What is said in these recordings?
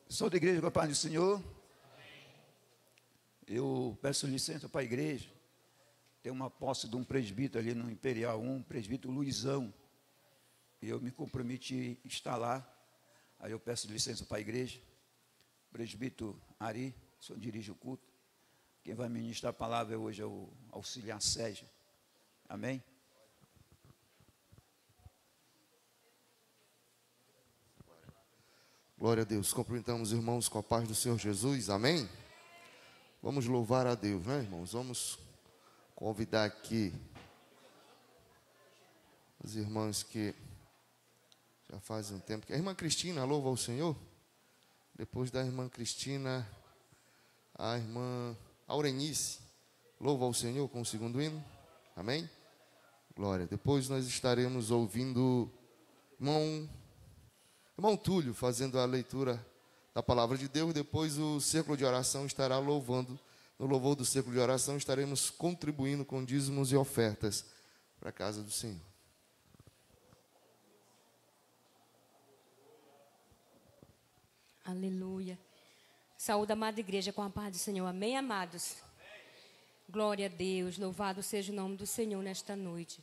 Sou da igreja com a paz do Senhor. Eu peço licença para a igreja. Tem uma posse de um presbítero ali no Imperial 1, presbítero Luizão. E eu me comprometi a estar lá. Aí eu peço licença para a igreja. Presbítero Ari, o senhor dirige o culto. Quem vai ministrar a palavra hoje é o auxiliar Sérgio. Amém? Glória a Deus. Cumprimentamos os irmãos com a paz do Senhor Jesus. Amém? Vamos louvar a Deus, né, irmãos? Vamos convidar aqui os irmãos que já faz um tempo. A irmã Cristina, louva ao Senhor. Depois da irmã Cristina, a irmã Aurenice, louva ao Senhor com o segundo hino. Amém? Glória. Depois nós estaremos ouvindo irmão Túlio fazendo a leitura da palavra de Deus. Depois o círculo de oração estará louvando. No louvor do círculo de oração estaremos contribuindo com dízimos e ofertas para a casa do Senhor. Aleluia. Saúde, amada igreja, com a paz do Senhor. Amém, amados? Amém. Glória a Deus. Louvado seja o nome do Senhor nesta noite.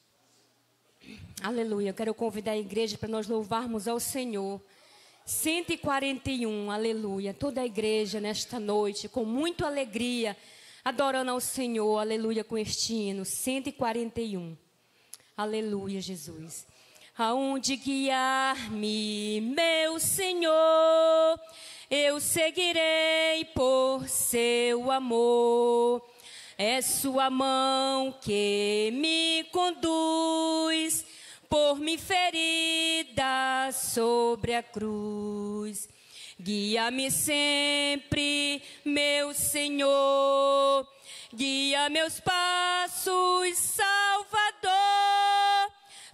Aleluia. Eu quero convidar a igreja para nós louvarmos ao Senhor. 141, aleluia. Toda a igreja nesta noite, com muita alegria, adorando ao Senhor, aleluia, com este hino. 141. Aleluia, Jesus. Aonde guiar-me, meu Senhor, eu seguirei por seu amor. É sua mão que me conduz, por me ferida sobre a cruz. Guia-me sempre, meu Senhor, guia meus passos, Salvador.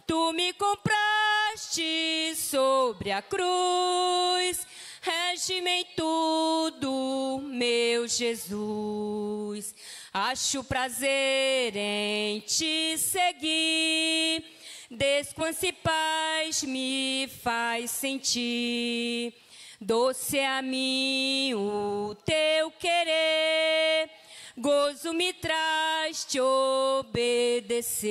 Tu me compraste sobre a cruz, rege-me em tudo, meu Jesus. Acho prazer em te seguir, descanso e paz me faz sentir. Doce é a mim o teu querer, gozo me traz te obedecer.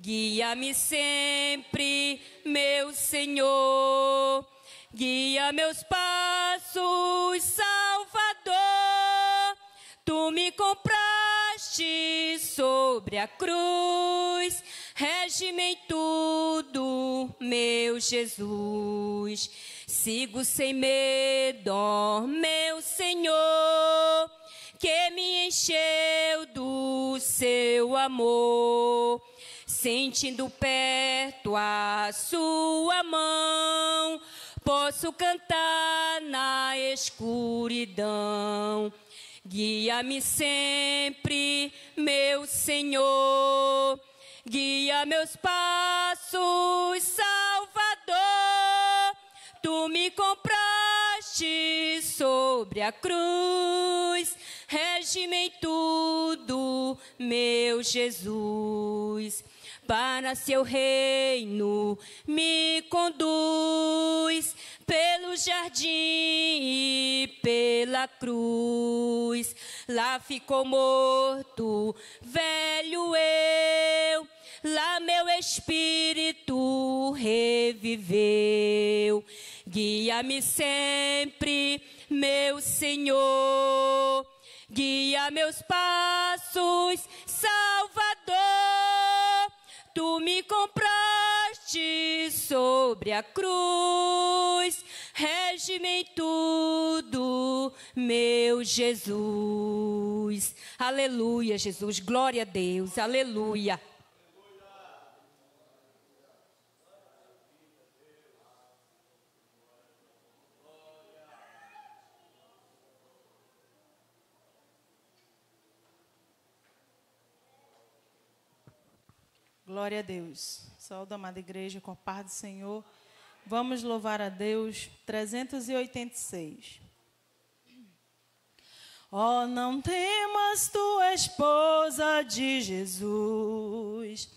Guia-me sempre, meu Senhor, guia meus passos, Salvador. Tu me compraste sobre a cruz, rege-me em tudo, meu Jesus. Sigo sem medo, ó meu Senhor, que me encheu do seu amor. Sentindo perto a sua mão, posso cantar na escuridão. Guia-me sempre, meu Senhor, guia meus passos, Salvador. Tu me compraste sobre a cruz, rege-me em tudo, meu Jesus. Para seu reino me conduz, pelo jardim e pela cruz. Lá ficou morto, velho eu, lá meu espírito reviveu. Guia-me sempre, meu Senhor, guia meus passos, Salvador. Tu me compraste sobre a cruz, rege-me em tudo, meu Jesus. Aleluia, Jesus, glória a Deus, aleluia. Glória a Deus. Saúde, amada igreja, com a paz do Senhor. Vamos louvar a Deus. 386. Ó, não temas, tu esposa de Jesus.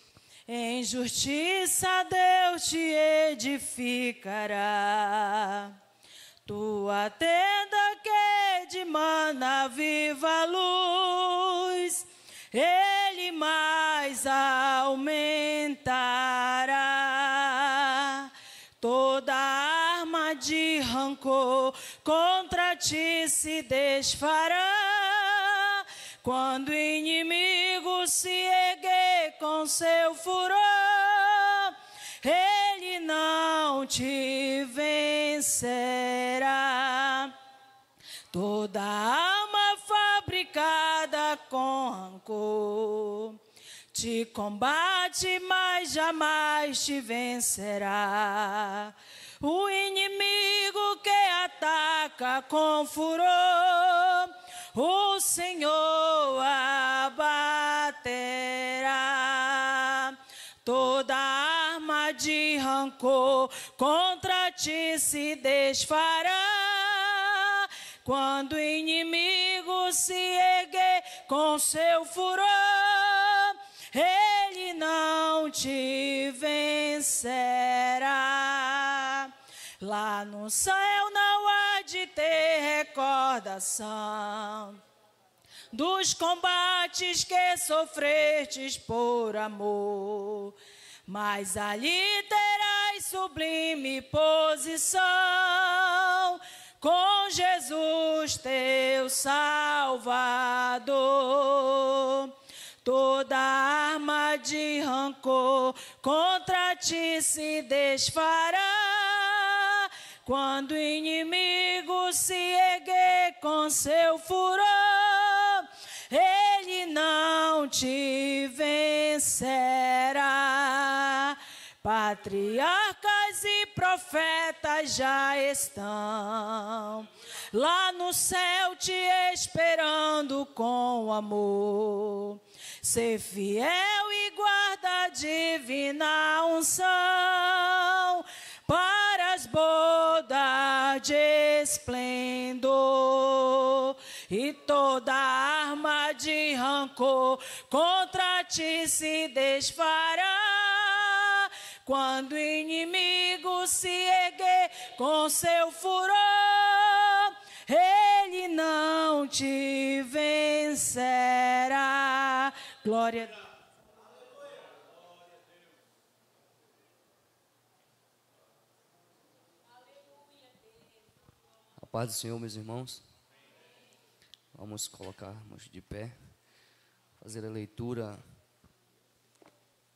Em justiça Deus te edificará. Tua tenda que de mana viva luz, Ele mais aumentará. Toda arma de rancor contra ti se desfará. Quando o inimigo se erguer com seu furor, ele não te vencerá. Toda arma fabricada com rancor te combate, mas jamais te vencerá. O inimigo que ataca com furor, o Senhor abaterá. Toda arma de rancor contra ti se desfará. Quando o inimigo se erguer com seu furor, ele não te vencerá. Lá no céu não há de ter recordação dos combates que sofrestes por amor, mas ali terás sublime posição com Jesus teu Salvador. Toda arma de rancor contra ti se desfará. Quando o inimigo se erguer com seu furor, ele não te vencerá. Patriarcas e profetas já estão lá no céu te esperando com amor. Ser fiel e guarda a divina unção para as bodas de esplendor. E toda arma de rancor contra ti se desfará. Quando o inimigo se erguer com seu furor, ele não te vencerá. Glória a Deus. A paz do Senhor, meus irmãos. Vamos colocarmos de pé, fazer a leitura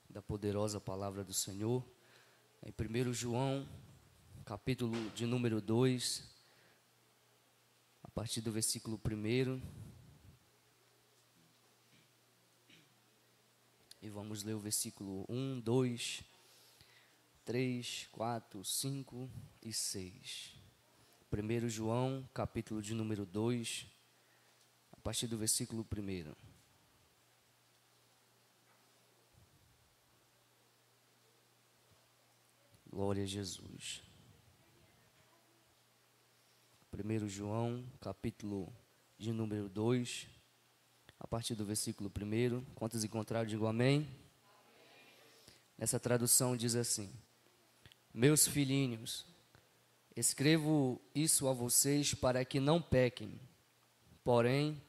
da poderosa palavra do Senhor. Em 1 João, capítulo de número 2, a partir do versículo 1. E vamos ler o versículo 1, 2, 3, 4, 5 e 6. 1 João, capítulo de número 2, a partir do versículo 1. Glória a Jesus. 1 João, capítulo de número 2, a partir do versículo 1. Quantos encontraram, digam amém. Nessa tradução diz assim: meus filhinhos, escrevo isso a vocês para que não pequem. Porém,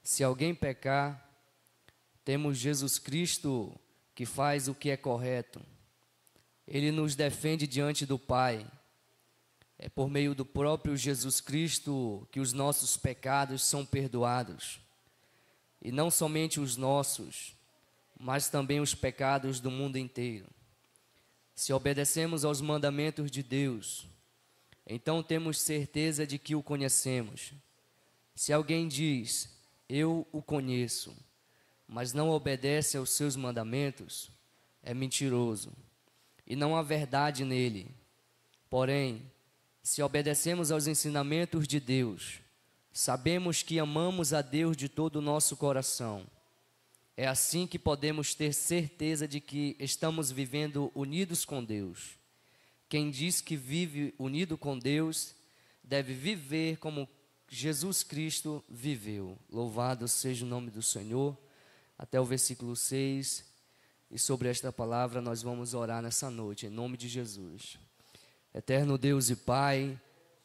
se alguém pecar, temos Jesus Cristo que faz o que é correto. Ele nos defende diante do Pai. É por meio do próprio Jesus Cristo que os nossos pecados são perdoados. E não somente os nossos, mas também os pecados do mundo inteiro. Se obedecemos aos mandamentos de Deus, então temos certeza de que o conhecemos. Se alguém diz, eu o conheço, mas não obedece aos seus mandamentos, é mentiroso, e não há verdade nele. Porém, se obedecemos aos ensinamentos de Deus, sabemos que amamos a Deus de todo o nosso coração. É assim que podemos ter certeza de que estamos vivendo unidos com Deus. Quem diz que vive unido com Deus, deve viver como Jesus Cristo viveu. Louvado seja o nome do Senhor. Até o versículo 6. E sobre esta palavra nós vamos orar nessa noite, em nome de Jesus. Eterno Deus e Pai,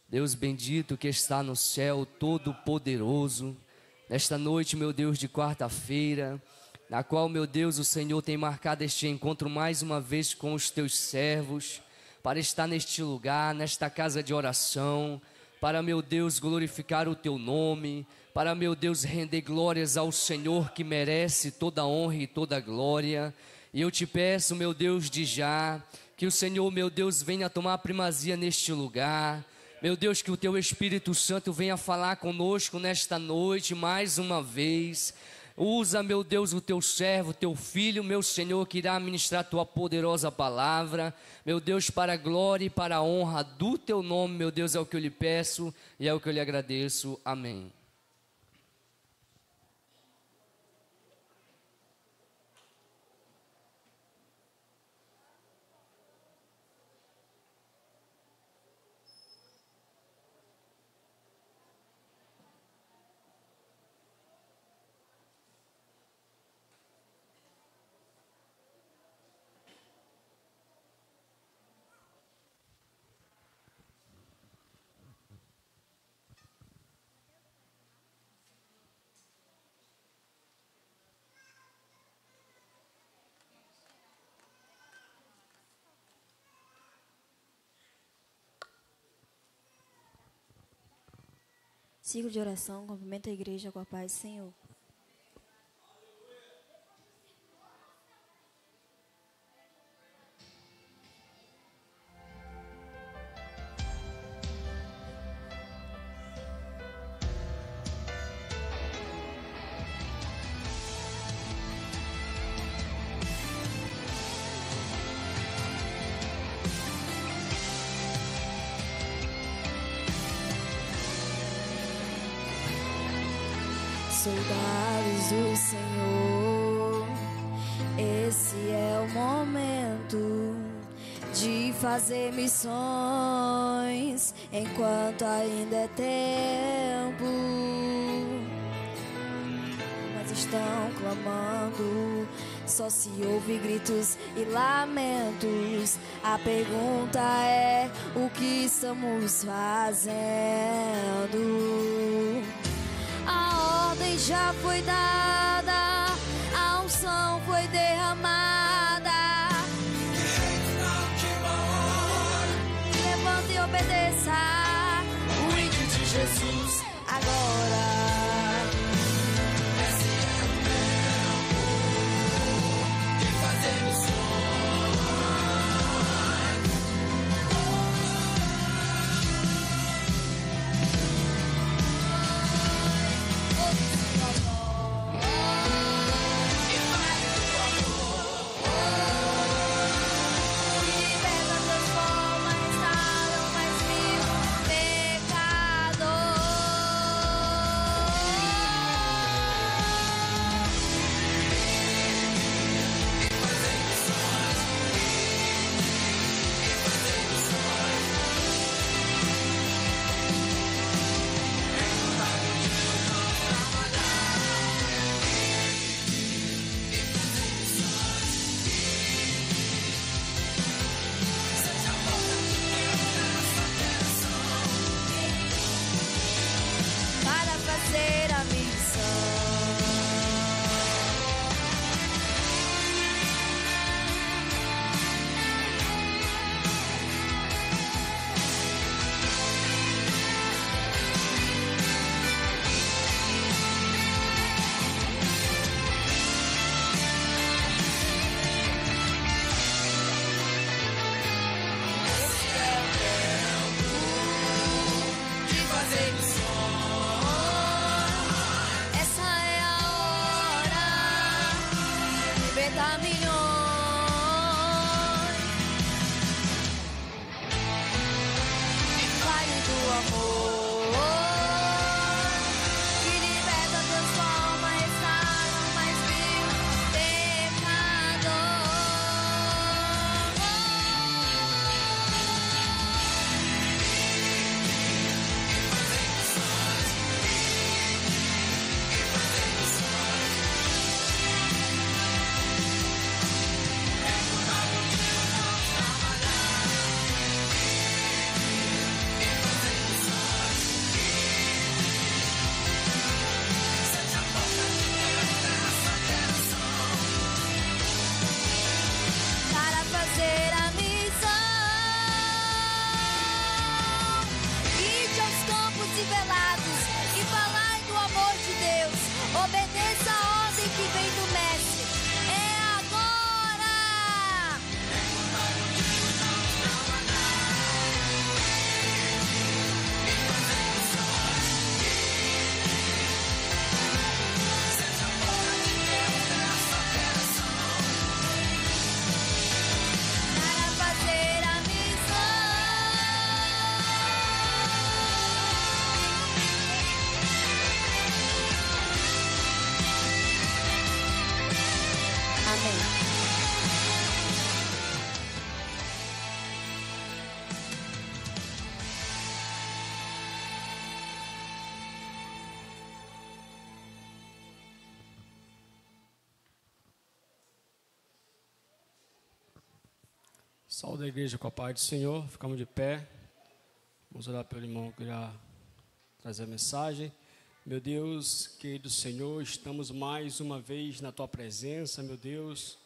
Deus bendito que está no céu, todo-poderoso, nesta noite, meu Deus, de quarta-feira, na qual, meu Deus, o Senhor tem marcado este encontro mais uma vez com os teus servos, para estar neste lugar, nesta casa de oração, para, meu Deus, glorificar o teu nome, para, meu Deus, render glórias ao Senhor que merece toda honra e toda glória. E eu te peço, meu Deus, de já, que o Senhor, meu Deus, venha tomar primazia neste lugar. Meu Deus, que o teu Espírito Santo venha falar conosco nesta noite mais uma vez. Usa, meu Deus, o teu servo, teu filho, meu Senhor, que irá ministrar a tua poderosa palavra. Meu Deus, para a glória e para a honra do teu nome, meu Deus, é o que eu lhe peço e é o que eu lhe agradeço. Amém. Ciclo de oração, cumprimenta a igreja com a paz do Senhor. Soldados do Senhor, esse é o momento de fazer missões enquanto ainda é tempo. Mas estão clamando, só se ouve gritos e lamentos. A pergunta é: o que estamos fazendo? A ordem já foi dada, a unção foi derramada. Levanta e obedeça o índio de Jesus agora. Esse é o tempo de fazer missões. Saúde a igreja com a paz do Senhor. Ficamos de pé. Vamos orar pelo irmão que irá trazer a mensagem. Meu Deus, querido Senhor, estamos mais uma vez na Tua presença, meu Deus.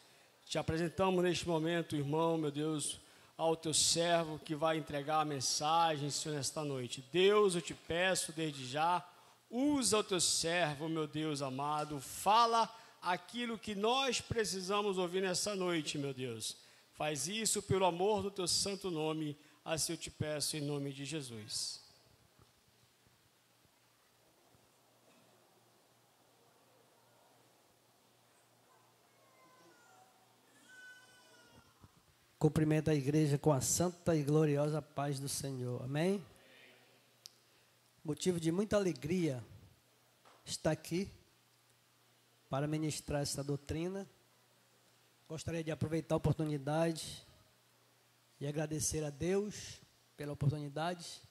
Te apresentamos neste momento, irmão, meu Deus, ao Teu servo que vai entregar a mensagem, Senhor, nesta noite. Deus, eu te peço desde já, usa o Teu servo, meu Deus amado. Fala aquilo que nós precisamos ouvir nessa noite, meu Deus. Faz isso pelo amor do Teu santo nome, assim eu te peço em nome de Jesus. Cumprimento a igreja com a santa e gloriosa paz do Senhor. Amém? Motivo de muita alegria estar aqui para ministrar essa doutrina. Gostaria de aproveitar a oportunidade e agradecer a Deus pela oportunidade.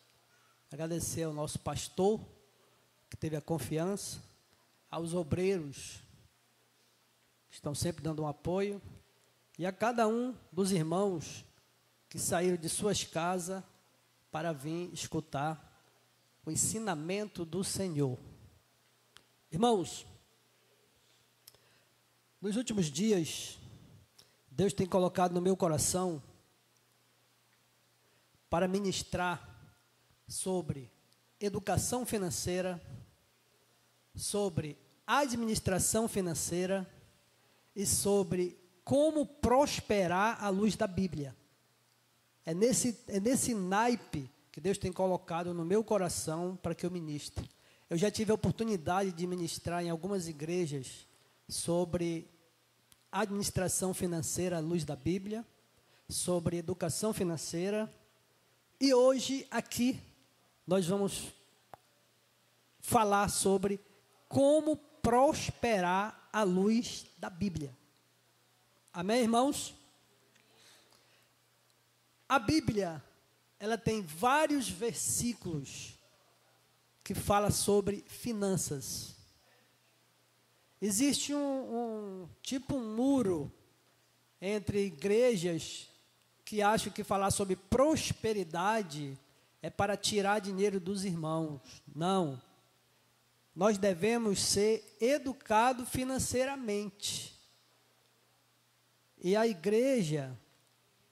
Agradecer ao nosso pastor, que teve a confiança, aos obreiros, que estão sempre dando um apoio, e a cada um dos irmãos que saíram de suas casas para vir escutar o ensinamento do Senhor. Irmãos, nos últimos dias, Deus tem colocado no meu coração para ministrar sobre educação financeira, sobre administração financeira e sobre como prosperar à luz da Bíblia. É nesse naipe que Deus tem colocado no meu coração para que eu ministre. Eu já tive a oportunidade de ministrar em algumas igrejas sobre administração financeira à luz da Bíblia, sobre educação financeira, e hoje aqui nós vamos falar sobre como prosperar à luz da Bíblia. Amém, irmãos? A Bíblia, ela tem vários versículos que fala sobre finanças. Existe um muro entre igrejas que acham que falar sobre prosperidade é para tirar dinheiro dos irmãos. Não. Nós devemos ser educados financeiramente. E a igreja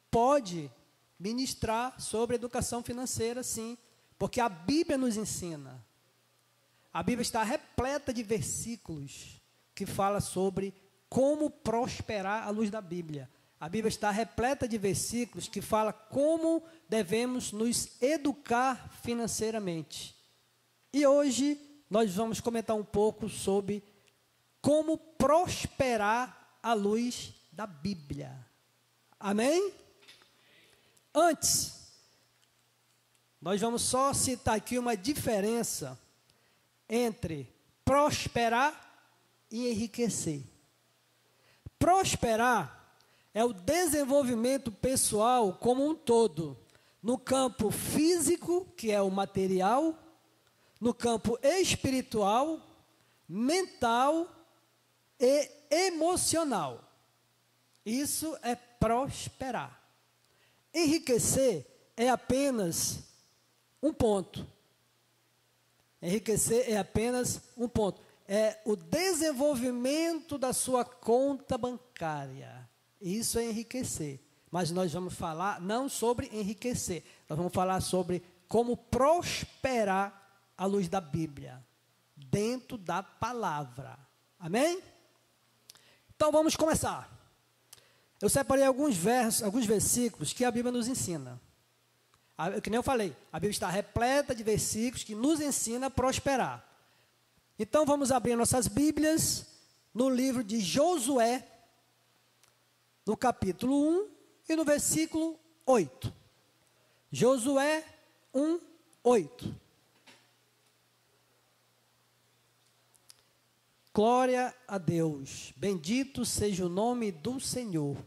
pode ministrar sobre educação financeira, sim, porque a Bíblia nos ensina. A Bíblia está repleta de versículos que fala sobre como prosperar à luz da Bíblia. A Bíblia está repleta de versículos que fala como devemos nos educar financeiramente. E hoje nós vamos comentar um pouco sobre como prosperar à luz da Bíblia. Amém? Antes, nós vamos só citar aqui uma diferença entre prosperar e enriquecer. Prosperar é o desenvolvimento pessoal como um todo, no campo físico, que é o material, no campo espiritual, mental e emocional. Isso é prosperar. Enriquecer é apenas um ponto. Enriquecer é apenas um ponto. É o desenvolvimento da sua conta bancária. Isso é enriquecer. Mas nós vamos falar não sobre enriquecer. Nós vamos falar sobre como prosperar à luz da Bíblia, dentro da palavra. Amém? Então vamos começar. Eu separei alguns versículos que a Bíblia nos ensina. Que nem eu falei, a Bíblia está repleta de versículos que nos ensina a prosperar. Então vamos abrir nossas Bíblias no livro de Josué, no capítulo 1 e no versículo 8. Josué 1, 8. Glória a Deus, bendito seja o nome do Senhor.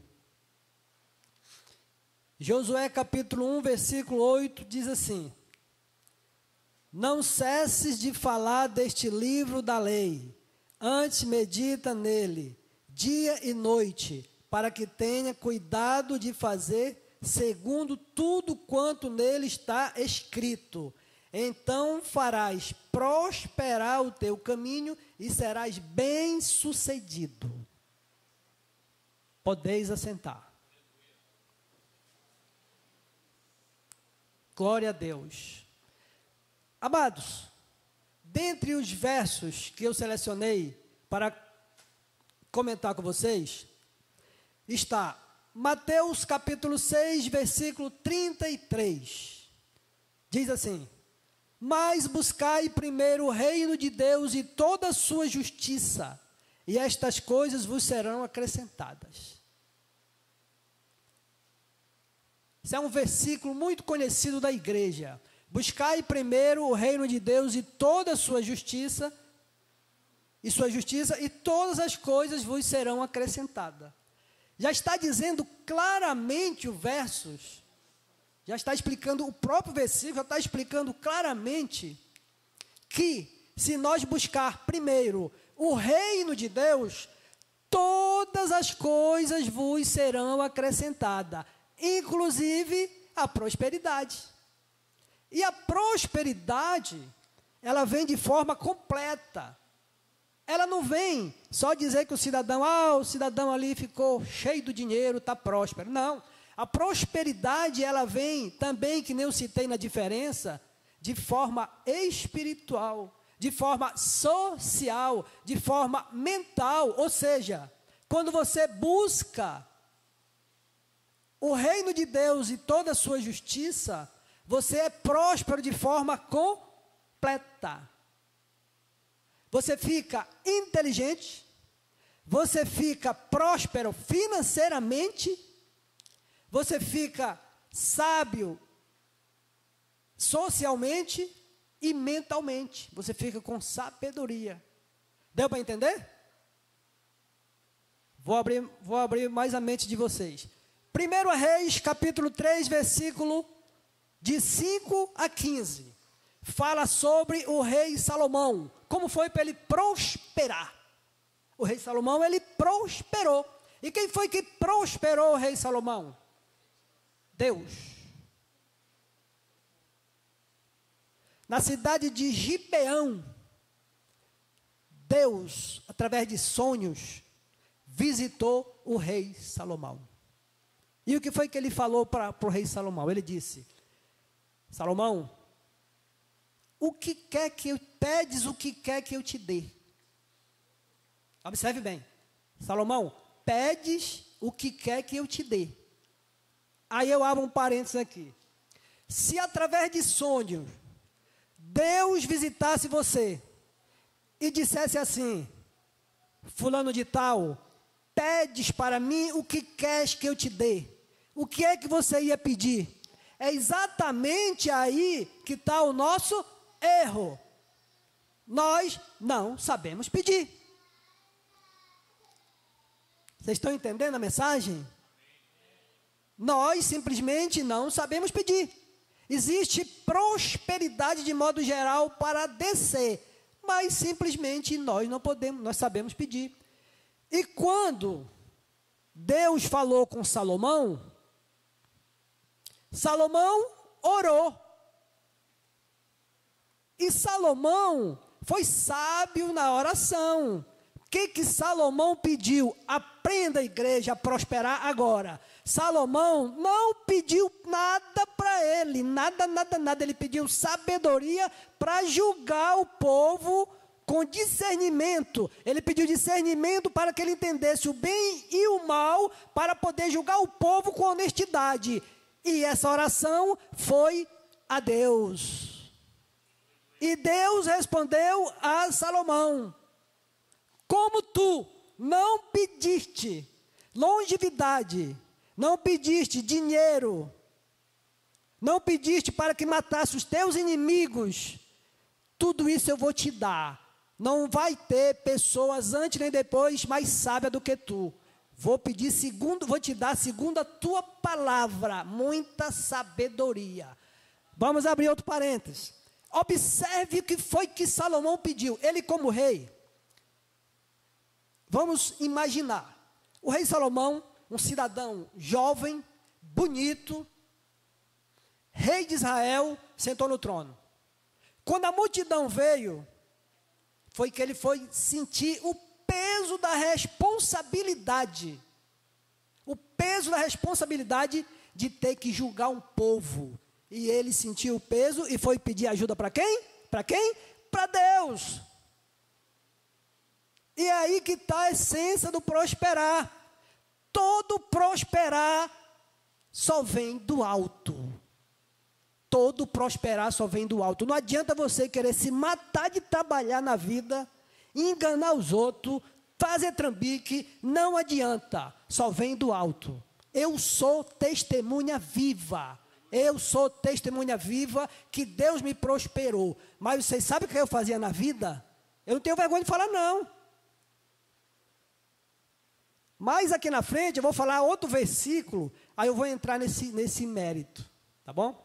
Josué capítulo 1, versículo 8 diz assim: Não cesses de falar deste livro da lei, antes medita nele, dia e noite, para que tenha cuidado de fazer segundo tudo quanto nele está escrito. Então farás prosperar o teu caminho e serás bem-sucedido. Podeis assentar. Glória a Deus. Amados, dentre os versos que eu selecionei para comentar com vocês, está Mateus capítulo 6, versículo 33. Diz assim: mas buscai primeiro o reino de Deus e toda a sua justiça, e estas coisas vos serão acrescentadas. Esse é um versículo muito conhecido da igreja. Buscai primeiro o reino de Deus e toda a sua justiça, e todas as coisas vos serão acrescentadas. Já está dizendo claramente o versos, já está explicando, o próprio versículo já está explicando claramente que se nós buscar primeiro o reino de Deus, todas as coisas vos serão acrescentadas, inclusive a prosperidade. E a prosperidade, ela vem de forma completa. Ela não vem só dizer que o cidadão ali ficou cheio do dinheiro, está próspero. Não. A prosperidade, ela vem também, que nem eu citei na diferença, de forma espiritual, de forma social, de forma mental. Ou seja, quando você busca o reino de Deus e toda a sua justiça, você é próspero de forma completa. Você fica inteligente, você fica próspero financeiramente, você fica sábio socialmente e mentalmente. Você fica com sabedoria. Deu para entender? Vou abrir mais a mente de vocês. 1 Reis, capítulo 3, versículo de 5 a 15. Fala sobre o rei Salomão. Como foi para ele prosperar? O rei Salomão, ele prosperou. E quem foi que prosperou o rei Salomão? Deus. Na cidade de Gibeão, Deus, através de sonhos, visitou o rei Salomão. E o que foi que ele falou para o rei Salomão? Ele disse: Salomão, pedes o que quer que eu te dê. Observe bem. Salomão, pedes o que quer que eu te dê. Aí eu abro um parênteses aqui. Se através de sonhos, Deus visitasse você e dissesse assim: fulano de tal, pedes para mim o que queres que eu te dê, o que é que você ia pedir? É exatamente aí que está o nosso erro. Nós não sabemos pedir. Vocês estão entendendo a mensagem? Nós simplesmente não sabemos pedir. Existe prosperidade de modo geral para descer, mas simplesmente nós não podemos, nós sabemos pedir. E quando Deus falou com Salomão, Salomão orou. E Salomão foi sábio na oração. O que Salomão pediu? Aprenda, igreja, a prosperar agora. Salomão não pediu nada para ele, nada. Ele pediu sabedoria para julgar o povo com discernimento. Ele pediu discernimento para que ele entendesse o bem e o mal, para poder julgar o povo com honestidade. E essa oração foi a Deus. E Deus respondeu a Salomão: como tu não pediste longevidade, não pediste dinheiro, não pediste para que matasse os teus inimigos, tudo isso eu vou te dar. Não vai ter pessoas antes nem depois mais sábias do que tu. Vou te dar segundo a tua palavra, muita sabedoria. Vamos abrir outro parênteses. Observe o que foi que Salomão pediu. Ele como rei. Vamos imaginar. O rei Salomão, um cidadão jovem, bonito, rei de Israel, sentou no trono. Quando a multidão veio, foi que ele foi sentir o peso da responsabilidade. O peso da responsabilidade de ter que julgar um povo. E ele sentiu o peso e foi pedir ajuda para quem? Para quem? Para Deus. E é aí que está a essência do prosperar. Todo prosperar só vem do alto. Todo prosperar só vem do alto. Não adianta você querer se matar de trabalhar na vida, enganar os outros, fazer trambique, não adianta. Só vem do alto. Eu sou testemunha viva. Eu sou testemunha viva que Deus me prosperou. Mas vocês sabem o que eu fazia na vida? Eu não tenho vergonha de falar, não. Mas aqui na frente eu vou falar outro versículo, aí eu vou entrar nesse mérito. Tá bom?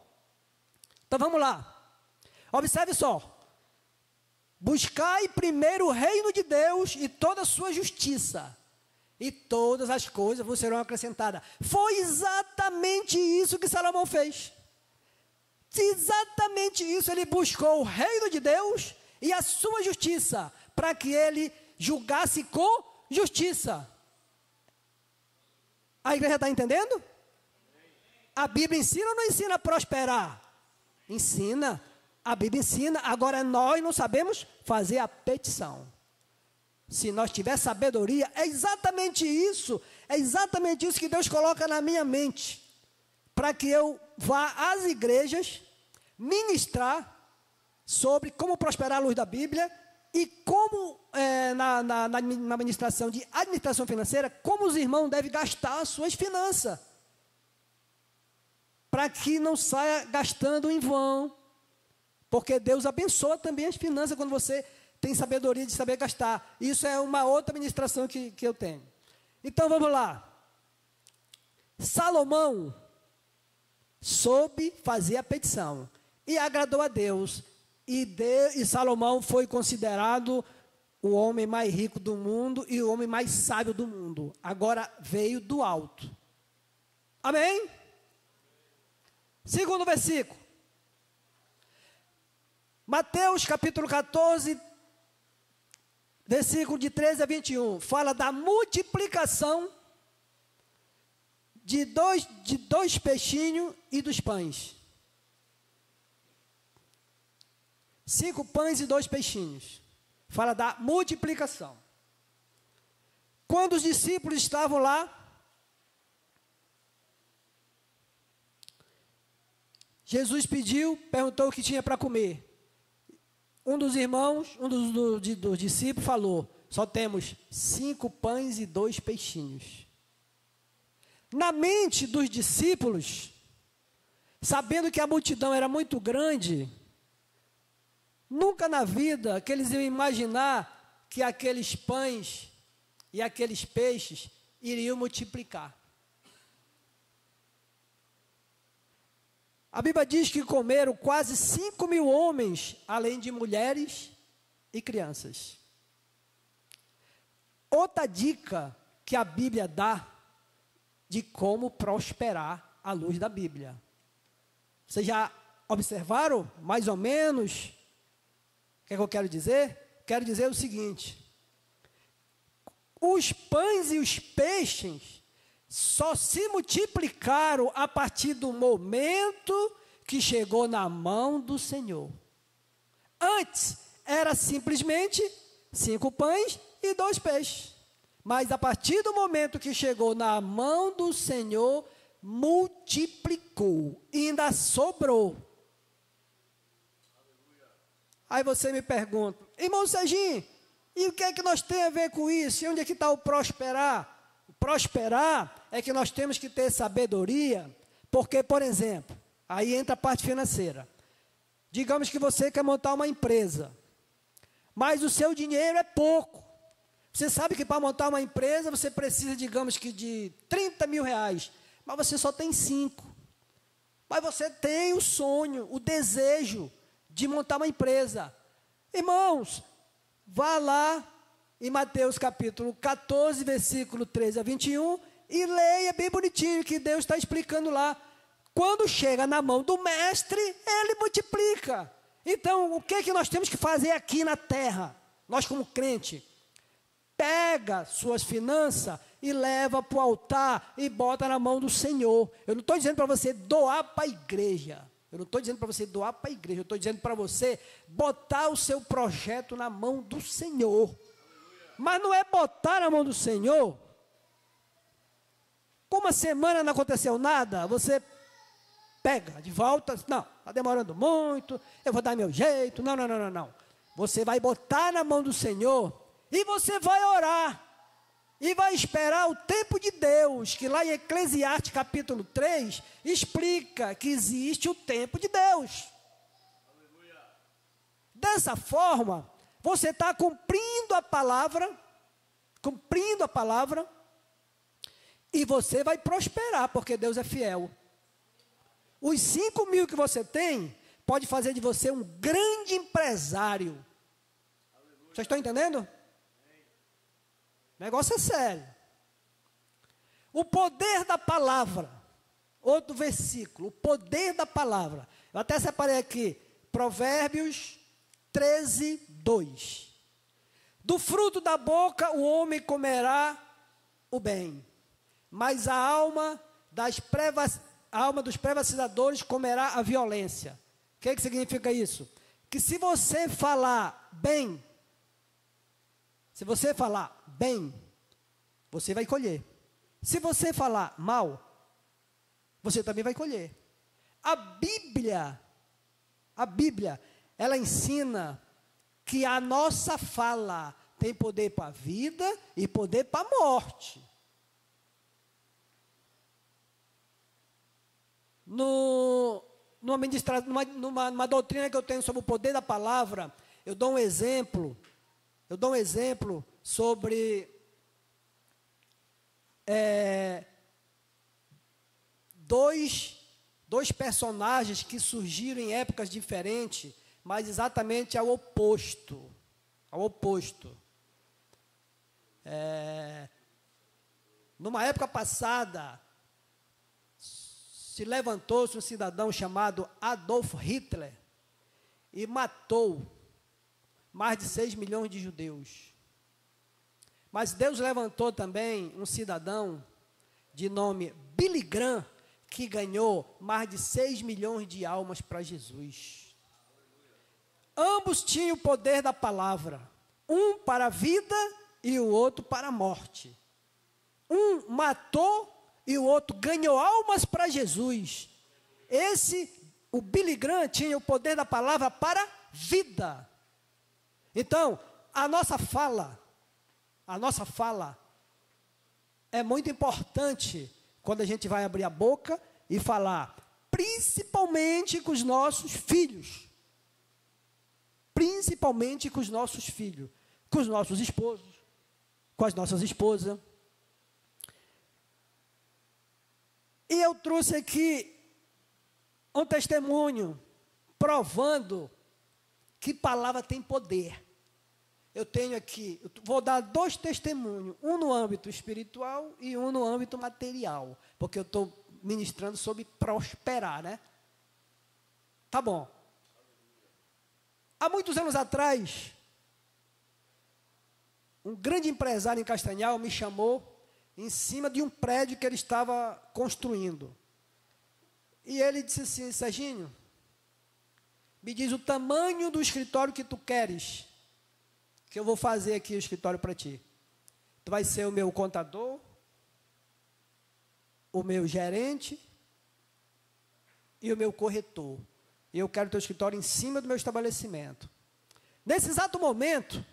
Então vamos lá. Observe só. Buscai primeiro o reino de Deus e toda a sua justiça, e todas as coisas vos serão acrescentadas. Foi exatamente isso que Salomão fez. Exatamente isso. Ele buscou o reino de Deus e a sua justiça, para que ele julgasse com justiça. A igreja está entendendo? A Bíblia ensina ou não ensina a prosperar? Ensina. A Bíblia ensina. Agora nós não sabemos fazer a petição. Se nós tiver sabedoria, é exatamente isso que Deus coloca na minha mente, para que eu vá às igrejas ministrar sobre como prosperar à luz da Bíblia e como, na ministração de administração financeira, como os irmãos devem gastar as suas finanças, para que não saia gastando em vão, porque Deus abençoa também as finanças quando você tem sabedoria de saber gastar. Isso é uma outra ministração que eu tenho. Então vamos lá. Salomão soube fazer a petição e agradou a Deus. E Salomão foi considerado o homem mais rico do mundo e o homem mais sábio do mundo. Agora veio do alto. Amém? Segundo versículo. Mateus capítulo 14, versículo de 13 a 21, fala da multiplicação de dois peixinhos e dos pães. 5 pães e 2 peixinhos. Fala da multiplicação. Quando os discípulos estavam lá, Jesus perguntou o que tinha para comer. Um dos irmãos, dos discípulos falou, só temos 5 pães e 2 peixinhos. Na mente dos discípulos, sabendo que a multidão era muito grande, nunca na vida que eles iam imaginar que aqueles pães e aqueles peixes iriam multiplicar. A Bíblia diz que comeram quase 5.000 homens, além de mulheres e crianças. Outra dica que a Bíblia dá de como prosperar à luz da Bíblia. Vocês já observaram, mais ou menos, o que é que eu quero dizer? Quero dizer o seguinte: os pães e os peixes só se multiplicaram a partir do momento que chegou na mão do Senhor. Antes, era simplesmente 5 pães e 2 peixes. Mas a partir do momento que chegou na mão do Senhor, multiplicou e ainda sobrou. Aí você me pergunta, irmão Serginho, e o que é que nós temos a ver com isso? E onde é que está o prosperar? O prosperar é que nós temos que ter sabedoria, porque, por exemplo, aí entra a parte financeira. Digamos que você quer montar uma empresa, mas o seu dinheiro é pouco. Você sabe que para montar uma empresa você precisa, digamos que de 30 mil reais, mas você só tem 5. Mas você tem o sonho, o desejo de montar uma empresa. Irmãos, vá lá em Mateus capítulo 14, versículo 13 a 21, e leia bem bonitinho que Deus está explicando lá. Quando chega na mão do mestre, ele multiplica. Então, o que é que nós temos que fazer aqui na terra? Nós como crente, pega suas finanças e leva para o altar e bota na mão do Senhor. Eu não estou dizendo para você doar para a igreja. Eu não estou dizendo para você doar para a igreja. Eu estou dizendo para você botar o seu projeto na mão do Senhor. Mas não é botar na mão do Senhor. Com uma semana não aconteceu nada, você pega de volta. Não, está demorando muito, eu vou dar meu jeito. Não, não, não, não, não. Você vai botar na mão do Senhor e você vai orar. E vai esperar o tempo de Deus, que lá em Eclesiastes capítulo 3, explica que existe o tempo de Deus. Aleluia. Dessa forma, você está cumprindo a palavra, e você vai prosperar, porque Deus é fiel. Os 5.000 que você tem, pode fazer de você um grande empresário. Aleluia. Vocês estão entendendo? O negócio é sério. O poder da palavra. Outro versículo. O poder da palavra. Eu até separei aqui. Provérbios 13, 2. Do fruto da boca o homem comerá o bem. Mas a alma dos prevaricadores comerá a violência. O que significa isso? Que se você falar bem, você vai colher. Se você falar mal, você também vai colher. A Bíblia, ela ensina que a nossa fala tem poder para a vida e poder para a morte. Numa doutrina que eu tenho sobre o poder da palavra, eu dou um exemplo sobre dois personagens que surgiram em épocas diferentes, mas exatamente ao oposto. Numa época passada, se levantou-se um cidadão chamado Adolf Hitler e matou mais de 6 milhões de judeus. Mas Deus levantou também um cidadão de nome Billy Graham, que ganhou mais de 6 milhões de almas para Jesus. Ambos tinham o poder da palavra, um para a vida e o outro para a morte. Um matou e o outro ganhou almas para Jesus. O Billy Graham tinha o poder da palavra para a vida. Então, a nossa fala é muito importante quando a gente vai abrir a boca e falar, principalmente com os nossos filhos. Principalmente com os nossos filhos, com os nossos esposos, com as nossas esposas. E eu trouxe aqui um testemunho provando que palavra tem poder. Eu tenho aqui, vou dar 2 testemunhos, um no âmbito espiritual e um no âmbito material, porque eu estou ministrando sobre prosperar, né? Tá bom. Há muitos anos atrás, um grande empresário em Castanhal me chamou em cima de um prédio que ele estava construindo. E ele disse assim, Serginho, me diz o tamanho do escritório que tu queres, que eu vou fazer aqui o escritório para ti. Tu vai ser o meu contador, o meu gerente e o meu corretor. E eu quero teu escritório em cima do meu estabelecimento. Nesse exato momento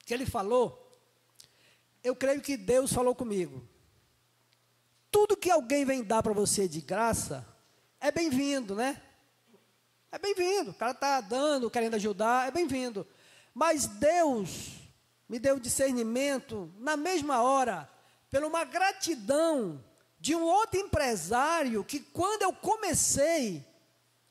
que ele falou, eu creio que Deus falou comigo. Tudo que alguém vem dar para você de graça, é bem-vindo, né? É bem-vindo. O cara está dando, querendo ajudar, é bem-vindo. Mas Deus me deu discernimento, na mesma hora, pela uma gratidão de um outro empresário, que quando eu comecei,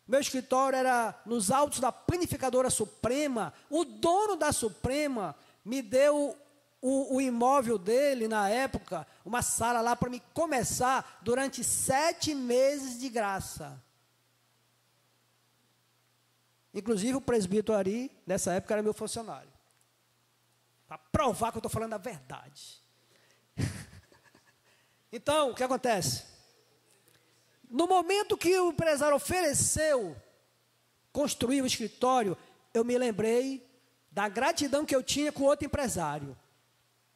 meu escritório era nos altos da Panificadora Suprema, o dono da Suprema me deu o imóvel dele, na época, uma sala lá para me começar durante 7 meses de graça. Inclusive o presbítero Ari, nessa época, era meu funcionário. Para provar que eu estou falando a verdade. Então, o que acontece? No momento que o empresário ofereceu construir o escritório, eu me lembrei da gratidão que eu tinha com outro empresário.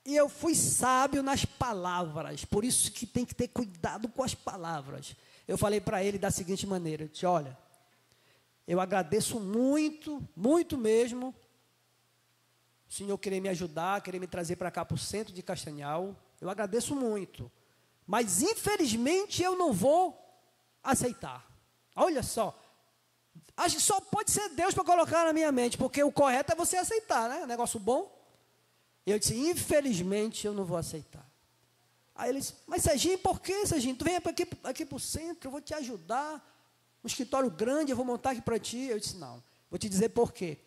E eu fui sábio nas palavras, por isso que tem que ter cuidado com as palavras. Eu falei para ele da seguinte maneira, eu disse, olha, eu agradeço muito, muito mesmo, o senhor querer me ajudar, querer me trazer para cá, para o centro de Castanhal, eu agradeço muito, mas infelizmente eu não vou aceitar. Olha só, acho que só pode ser Deus para colocar na minha mente, porque o correto é você aceitar, né? Negócio bom. Eu disse, infelizmente eu não vou aceitar. Aí ele disse, mas Serginho, por que, Serginho? Tu vem aqui para o centro, eu vou te ajudar, um escritório grande, eu vou montar aqui para ti. Eu disse, não, vou te dizer por quê.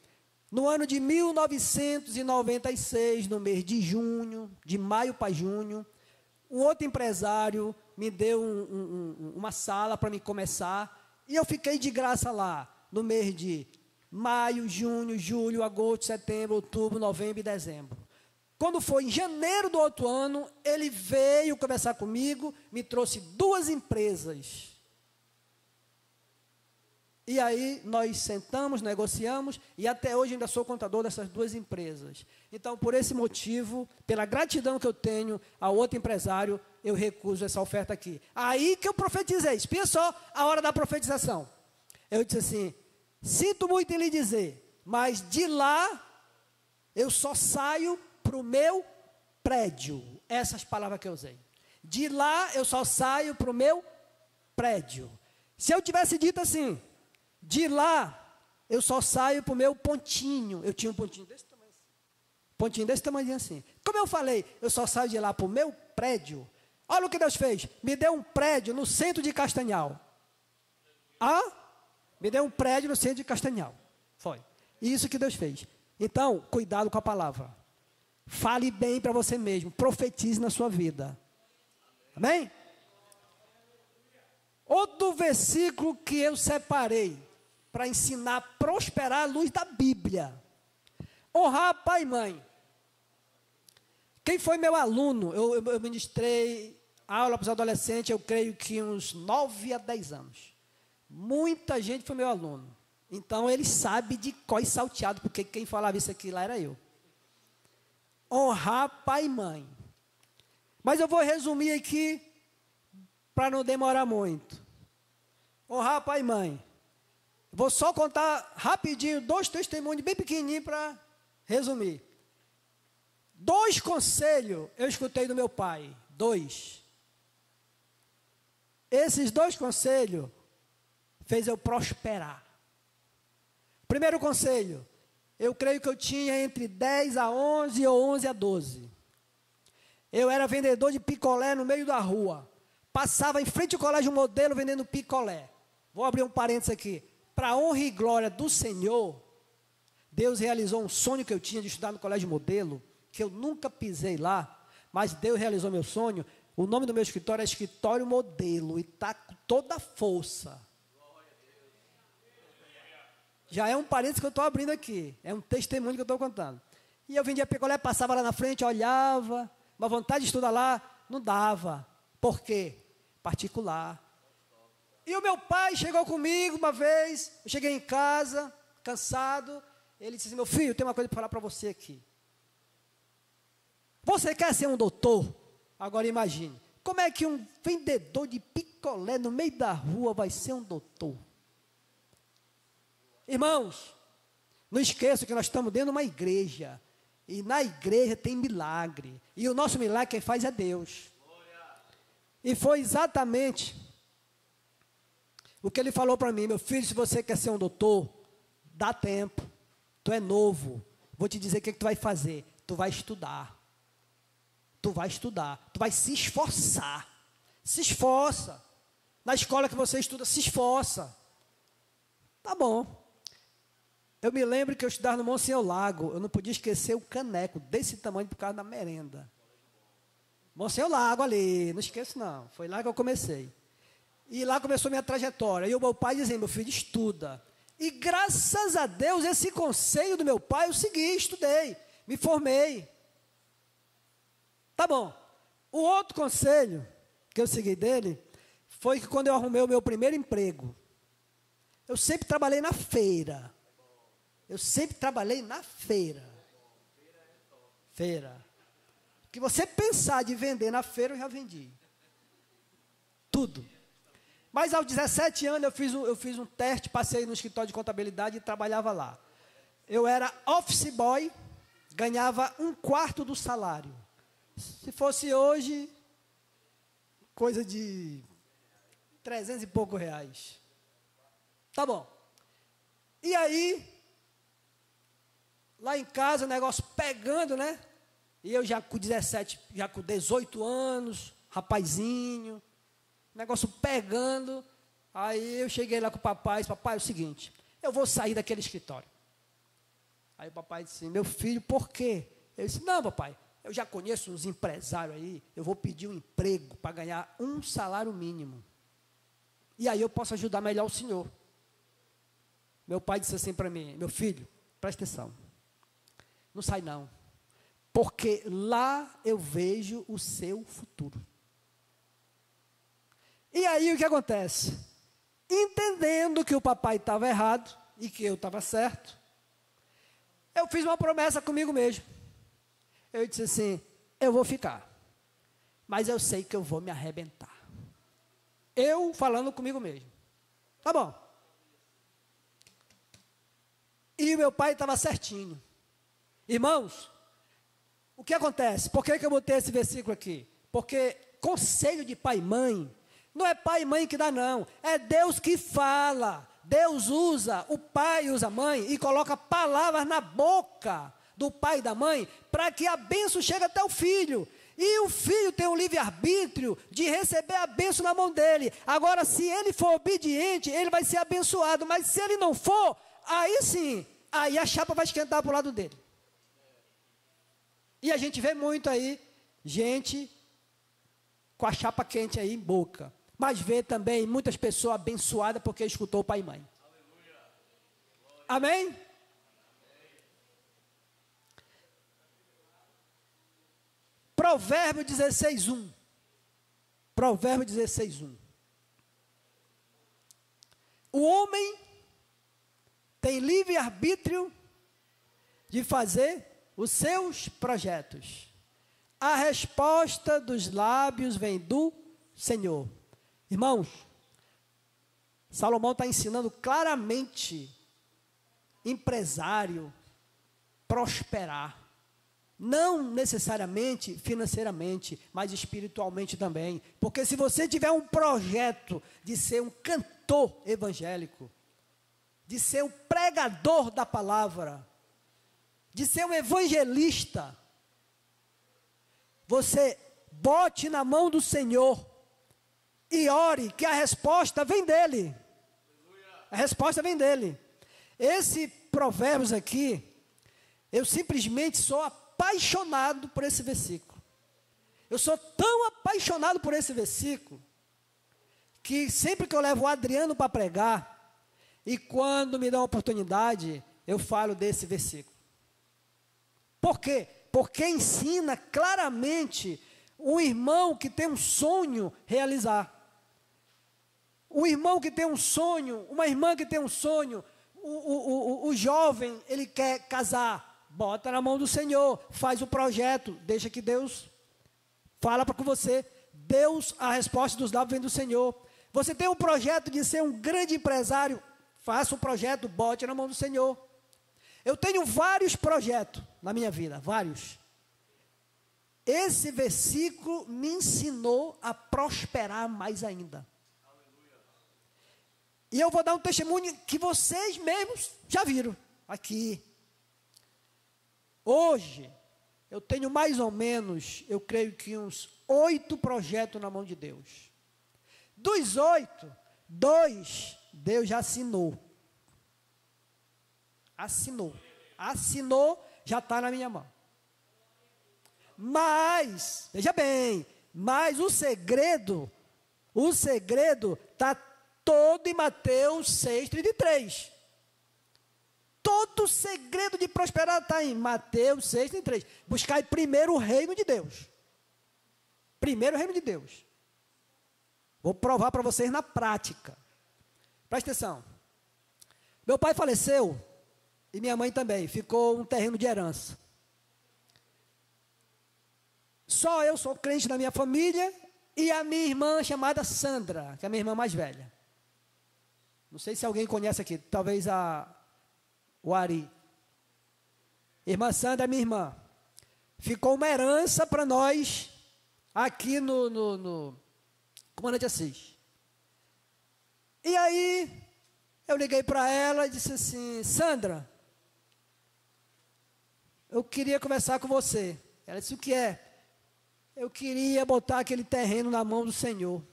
No ano de 1996, no mês de junho, de maio para junho, um outro empresário me deu uma sala para me começar, e eu fiquei de graça lá, no mês de maio, junho, julho, agosto, setembro, outubro, novembro e dezembro. Quando foi em janeiro do outro ano, ele veio conversar comigo, me trouxe 2 empresas. E aí nós sentamos, negociamos, e até hoje ainda sou contador dessas 2 empresas. Então, por esse motivo, pela gratidão que eu tenho ao outro empresário, eu recuso essa oferta aqui. Aí que eu profetizei, espia só a hora da profetização. Eu disse assim, sinto muito em lhe dizer, mas de lá eu só saio para o meu prédio. Essas palavras que eu usei. De lá eu só saio para o meu prédio. Se eu tivesse dito assim, de lá eu só saio para o meu pontinho. Eu tinha um pontinho desse tamanho. Pontinho desse tamanho assim. Como eu falei, eu só saio de lá para o meu prédio. Olha o que Deus fez. Me deu um prédio no centro de Castanhal. Me deu um prédio no centro de Castanhal. Foi. Isso que Deus fez. Então, cuidado com a palavra. Fale bem para você mesmo. Profetize na sua vida. Amém? Outro versículo que eu separei para ensinar a prosperar à luz da Bíblia. Honrar pai e mãe. Quem foi meu aluno? Eu ministrei aula para os adolescentes, eu creio que uns 9 a 10 anos. Muita gente foi meu aluno. Então, ele sabe de cor e salteado, porque quem falava isso aqui lá era eu. Honrar pai e mãe. Mas eu vou resumir aqui, para não demorar muito. Honrar pai e mãe. Vou só contar rapidinho 2 testemunhos, bem pequenininhos, para resumir. 2 conselhos eu escutei do meu pai. 2. Esses 2 conselhos fez eu prosperar. Primeiro conselho, eu creio que eu tinha entre 10 a 11 ou 11 a 12. Eu era vendedor de picolé no meio da rua. Passava em frente ao colégio Modelo vendendo picolé. Vou abrir um parênteses aqui. Para honra e glória do Senhor, Deus realizou um sonho que eu tinha de estudar no colégio Modelo, que eu nunca pisei lá, mas Deus realizou meu sonho. O nome do meu escritório é Escritório Modelo, e está com toda a força. Já é um parênteses que eu estou abrindo aqui. É um testemunho que eu estou contando. E eu vendia picolé, passava lá na frente, olhava, uma vontade de estudar lá, não dava. Por quê? Particular. E o meu pai chegou comigo uma vez, eu cheguei em casa, cansado, ele disse assim, meu filho, tem uma coisa para falar para você aqui. Você quer ser um doutor? Agora imagine, como é que um vendedor de picolé no meio da rua vai ser um doutor? Irmãos, não esqueça que nós estamos dentro de uma igreja, e na igreja tem milagre, e o nosso milagre quem faz é Deus. E foi exatamente o que ele falou para mim, meu filho, se você quer ser um doutor, dá tempo, tu é novo, vou te dizer o que tu vai fazer, tu vai estudar, tu vai se esforçar, se esforça, na escola que você estuda, se esforça, tá bom. Eu me lembro que eu estudava no Monsenhor Lago, eu não podia esquecer o caneco desse tamanho por causa da merenda. Monsenhor Lago ali, não esqueço não, foi lá que eu comecei. E lá começou minha trajetória. E o meu pai dizia, meu filho, estuda. E graças a Deus, esse conselho do meu pai, eu segui, estudei, me formei. Tá bom. O outro conselho que eu segui dele foi que quando eu arrumei o meu primeiro emprego, eu sempre trabalhei na feira. Eu sempre trabalhei na feira. Feira. O que você pensar de vender na feira, eu já vendi. Tudo. Mas aos 17 anos eu fiz um teste, passei no escritório de contabilidade e trabalhava lá. Eu era office boy, ganhava 1/4 do salário. Se fosse hoje, coisa de 300 e poucos reais. Tá bom. E aí, lá em casa, o negócio pegando, né? E eu já com 17, já com 18 anos, rapazinho, negócio pegando. Aí eu cheguei lá com o papai e disse, papai, é o seguinte, eu vou sair daquele escritório. Aí o papai disse, meu filho, por quê? Eu disse, não, papai, eu já conheço uns empresários aí, eu vou pedir um emprego para ganhar um salário mínimo. E aí eu posso ajudar melhor o senhor. Meu pai disse assim para mim, meu filho, presta atenção, não sai não, porque lá eu vejo o seu futuro. E aí o que acontece? Entendendo que o papai estava errado e que eu estava certo, eu fiz uma promessa comigo mesmo. Eu disse assim, eu vou ficar, mas eu sei que eu vou me arrebentar. Eu falando comigo mesmo. Tá bom. E o meu pai estava certinho. Irmãos, o que acontece? Por que eu botei esse versículo aqui? Porque conselho de pai e mãe, não é pai e mãe que dá não, é Deus que fala. Deus usa, o pai usa a mãe e coloca palavras na boca do pai e da mãe para que a bênção chegue até o filho. E o filho tem o livre-arbítrio de receber a bênção na mão dele. Agora, se ele for obediente, ele vai ser abençoado. Mas se ele não for, aí sim, aí a chapa vai esquentar para o lado dele. E a gente vê muito aí, gente com a chapa quente aí em boca. Mas vê também muitas pessoas abençoadas porque escutou o pai e mãe. Amém? Provérbio 16:1. Provérbio 16:1. O homem tem livre-arbítrio de fazer os seus projetos. A resposta dos lábios vem do Senhor. Irmãos, Salomão está ensinando claramente empresário prosperar. Não necessariamente financeiramente, mas espiritualmente também. Porque se você tiver um projeto de ser um cantor evangélico, de ser um pregador da palavra, de ser um evangelista, você bote na mão do Senhor e ore, que a resposta vem dele. A resposta vem dele. Esse provérbios aqui, eu simplesmente sou apaixonado por esse versículo. Eu sou tão apaixonado por esse versículo, que sempre que eu levo o Adriano para pregar, e quando me dá uma oportunidade, eu falo desse versículo. Por quê? Porque ensina claramente um irmão que tem um sonho realizar. Um irmão que tem um sonho, uma irmã que tem um sonho, o jovem, ele quer casar, bota na mão do Senhor, faz o projeto, deixa que Deus fala para você. Deus, a resposta dos lábios vem do Senhor. Você tem um projeto de ser um grande empresário, faça o projeto, bote na mão do Senhor. Eu tenho vários projetos na minha vida, vários. Esse versículo me ensinou a prosperar mais ainda. E eu vou dar um testemunho que vocês mesmos já viram aqui. Hoje, eu tenho mais ou menos, eu creio que uns 8 projetos na mão de Deus. Dos 8, 2, Deus já assinou. Assinou. Assinou, já está na minha mão. Mas, veja bem, mas o segredo está todo em Mateus 6,33. Todo o segredo de prosperar está em Mateus 6,33. Buscai primeiro o reino de Deus. Primeiro o reino de Deus. Vou provar para vocês na prática. Presta atenção. Meu pai faleceu e minha mãe também. Ficou um terreno de herança. Só eu sou crente na minha família e a minha irmã chamada Sandra, que é a minha irmã mais velha. Não sei se alguém conhece aqui, talvez o Ari. Irmã Sandra é minha irmã. Ficou uma herança para nós aqui no Comandante Assis. E aí, eu liguei para ela e disse assim: Sandra, eu queria conversar com você. Ela disse: o que é? Eu queria botar aquele terreno na mão do Senhor.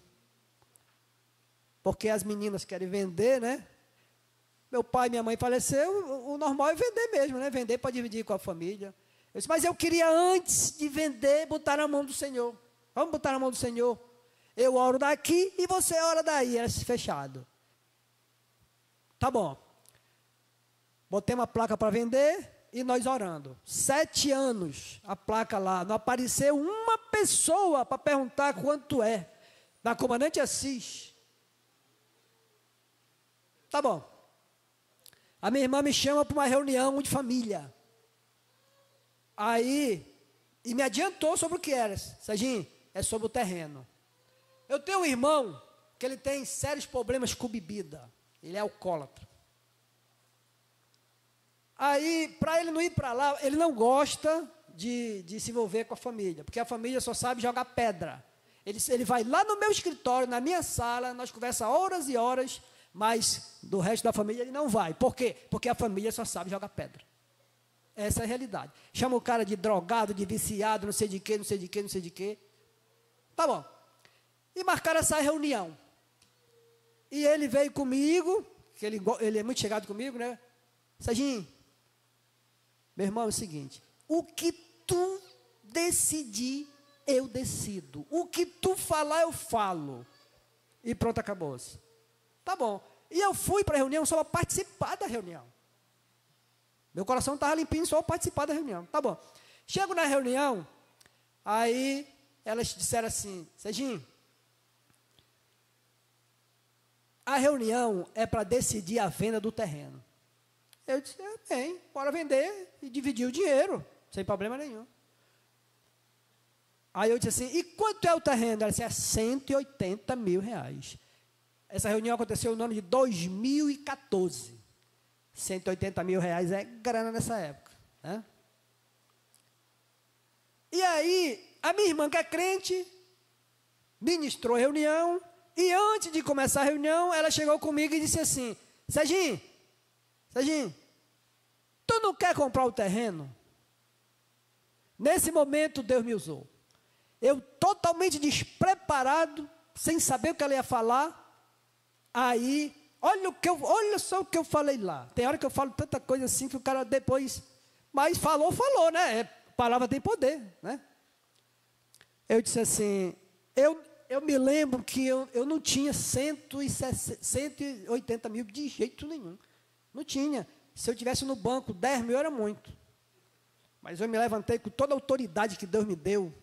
Porque as meninas querem vender, né? Meu pai e minha mãe faleceram, o normal é vender mesmo, né? Vender para dividir com a família. Eu disse: mas eu queria, antes de vender, botar na mão do Senhor. Vamos botar na mão do Senhor. Eu oro daqui e você ora daí. Era fechado. Tá bom. Botei uma placa para vender e nós orando. 7 anos a placa lá. Não apareceu uma pessoa para perguntar quanto é. Da Comandante Assis. Tá bom. A minha irmã me chama para uma reunião de família. Aí, e me adiantou sobre o que era. Serginho, é sobre o terreno. Eu tenho um irmão que ele tem sérios problemas com bebida. Ele é alcoólatra. Aí, para ele não ir para lá, ele não gosta de se envolver com a família, porque a família só sabe jogar pedra. Ele vai lá no meu escritório, na minha sala, nós conversamos horas e horas, mas do resto da família ele não vai. Por quê? Porque a família só sabe jogar pedra. Essa é a realidade. Chama o cara de drogado, de viciado, não sei de quê, não sei de quê, não sei de quê. Tá bom. E marcaram essa reunião. E ele veio comigo, que ele é muito chegado comigo, né? Serginho, meu irmão, é o seguinte: o que tu decidir, eu decido. O que tu falar, eu falo. E pronto, acabou-se. Tá bom. E eu fui para a reunião só para participar da reunião. Meu coração estava limpinho só para participar da reunião. Tá bom. Chego na reunião, aí elas disseram assim: Serginho, a reunião é para decidir a venda do terreno. Eu disse: bem, bora vender e dividir o dinheiro, sem problema nenhum. Aí eu disse assim: e quanto é o terreno? Ela disse: é 180 mil reais. Essa reunião aconteceu no ano de 2014. 180 mil reais é grana nessa época, né? E aí, a minha irmã, que é crente, ministrou a reunião, e antes de começar a reunião, ela chegou comigo e disse assim: Serginho, tu não quer comprar o terreno? Nesse momento, Deus me usou. Eu totalmente despreparado, sem saber o que ela ia falar. Aí, olha só o que eu falei lá. Tem hora que eu falo tanta coisa assim que o cara depois... Mas falou, né? Palavra tem poder, né? Eu disse assim, eu me lembro que eu não tinha 180 mil de jeito nenhum. Não tinha. Se eu tivesse no banco, 10 mil era muito. Mas eu me levantei com toda a autoridade que Deus me deu.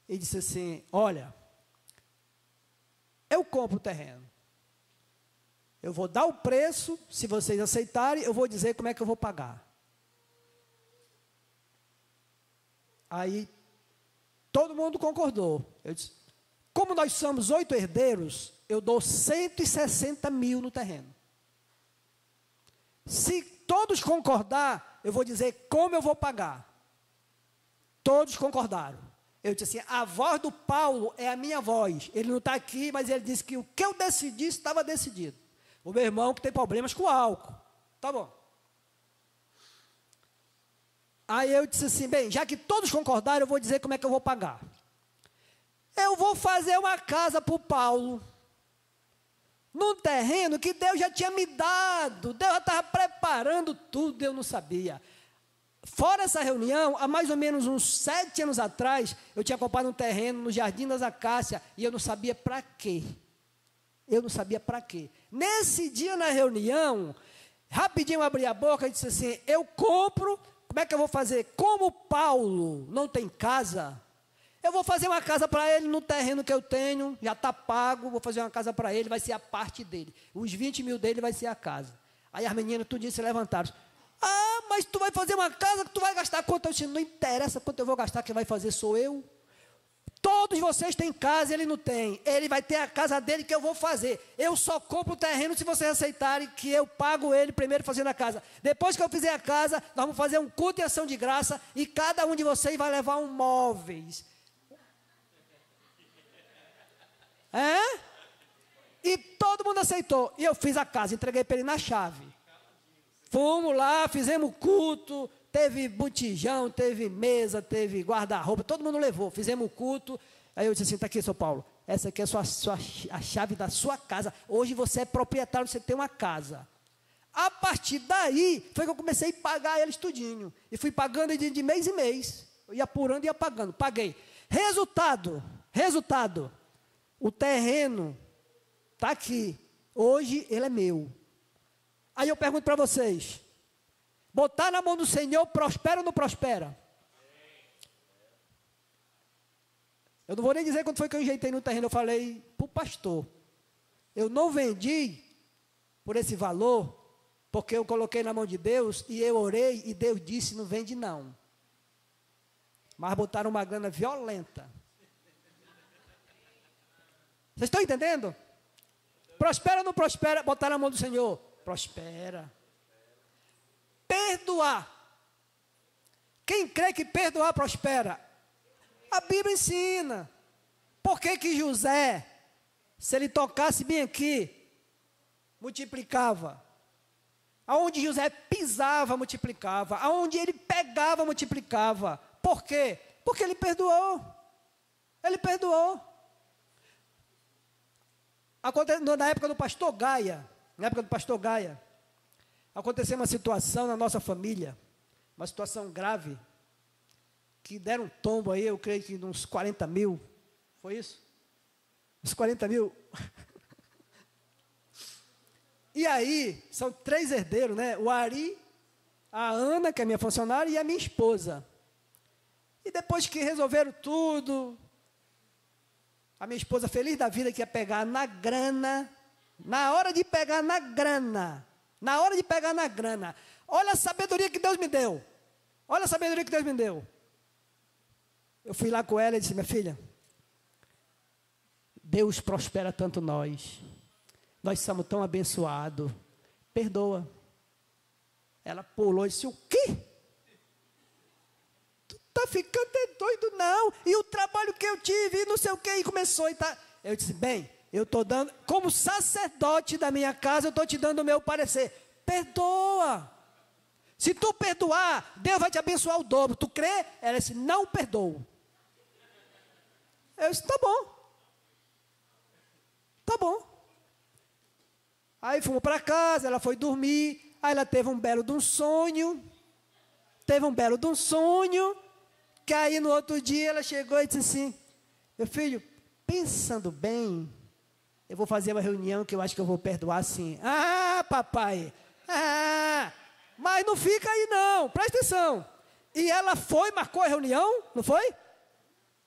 E disse assim: olha, eu compro o terreno. Eu vou dar o preço, se vocês aceitarem, eu vou dizer como é que eu vou pagar. Aí, todo mundo concordou. Eu disse: como nós somos 8 herdeiros, eu dou 160 mil no terreno. Se todos concordar, eu vou dizer como eu vou pagar. Todos concordaram. Eu disse assim: a voz do Paulo é a minha voz. Ele não está aqui, mas ele disse que o que eu decidi estava decidido. O meu irmão que tem problemas com álcool. Tá bom. Aí eu disse assim: bem, já que todos concordaram, eu vou dizer como é que eu vou pagar. Eu vou fazer uma casa para o Paulo. num terreno que Deus já tinha me dado. Deus já estava preparando tudo, eu não sabia. Fora essa reunião, há mais ou menos uns 7 anos atrás, eu tinha comprado um terreno no Jardim das Acácias e eu não sabia para quê. Eu não sabia para quê. Nesse dia na reunião, rapidinho eu abri a boca e disse assim, eu compro, como é que eu vou fazer? Como Paulo não tem casa, eu vou fazer uma casa para ele no terreno que eu tenho, já está pago, vou fazer uma casa para ele, vai ser a parte dele. Os 20 mil dele vai ser a casa. Aí as meninas tudinho se levantaram. Ah, mas tu vai fazer uma casa que tu vai gastar quanto? Eu disse, não interessa quanto eu vou gastar, quem vai fazer sou eu. Todos vocês têm casa, ele não tem. Ele vai ter a casa dele que eu vou fazer. Eu só compro o terreno se vocês aceitarem que eu pago ele primeiro fazendo a casa. Depois que eu fizer a casa, nós vamos fazer um culto e ação de graça e cada um de vocês vai levar um móveis. É? E todo mundo aceitou. E eu fiz a casa, entreguei para ele na chave. Fomos lá, fizemos culto, teve botijão, teve mesa, teve guarda-roupa, todo mundo levou, fizemos culto. Aí eu disse assim, está aqui, São Paulo, essa aqui é a chave da sua casa. Hoje você é proprietário, você tem uma casa. A partir daí, foi que eu comecei a pagar eles tudinho. E fui pagando de mês em mês. Eu ia apurando e ia pagando. Paguei. Resultado, o terreno está aqui. Hoje ele é meu. Aí eu pergunto para vocês, botar na mão do Senhor, prospera ou não prospera? Eu não vou nem dizer quando foi que eu enjeitei no terreno, eu falei para o pastor, eu não vendi por esse valor, porque eu coloquei na mão de Deus, e eu orei, e Deus disse, não vende não. Mas botaram uma grana violenta. Vocês estão entendendo? Prospera ou não prospera, botar na mão do Senhor? Prospera. Perdoar. Quem crê que perdoar prospera? A Bíblia ensina. Por que José, se ele tocasse bem aqui, multiplicava? Aonde José pisava, multiplicava. Aonde ele pegava, multiplicava. Por quê? Porque ele perdoou. Ele perdoou. Na época do pastor Gaia, aconteceu uma situação na nossa família, uma situação grave, que deram um tombo aí, eu creio que de uns 40 mil, foi isso? Uns 40 mil. E aí, são 3 herdeiros, né? O Ari, a Ana, que é minha funcionária, e a minha esposa. E depois que resolveram tudo, a minha esposa, feliz da vida, que ia pegar na grana, na hora de pegar na grana, olha a sabedoria que Deus me deu, eu fui lá com ela e disse, minha filha, Deus prospera tanto nós somos tão abençoados, perdoa. Ela pulou e disse, o quê? Tu tá ficando doido não, e o trabalho que eu tive, e não sei o quê, e começou, e tá. Eu disse, bem, eu estou dando, como sacerdote da minha casa, eu estou te dando o meu parecer, perdoa. Se tu perdoar, Deus vai te abençoar o dobro, tu crê? Ela disse, não perdoo. Eu disse, tá bom. Aí fomos para casa, ela foi dormir, aí ela teve um belo de um sonho, que aí no outro dia ela chegou e disse assim, meu filho, pensando bem, eu vou fazer uma reunião que eu acho que eu vou perdoar sim. Ah, papai, mas não fica aí não, presta atenção. E ela foi, marcou a reunião, não foi?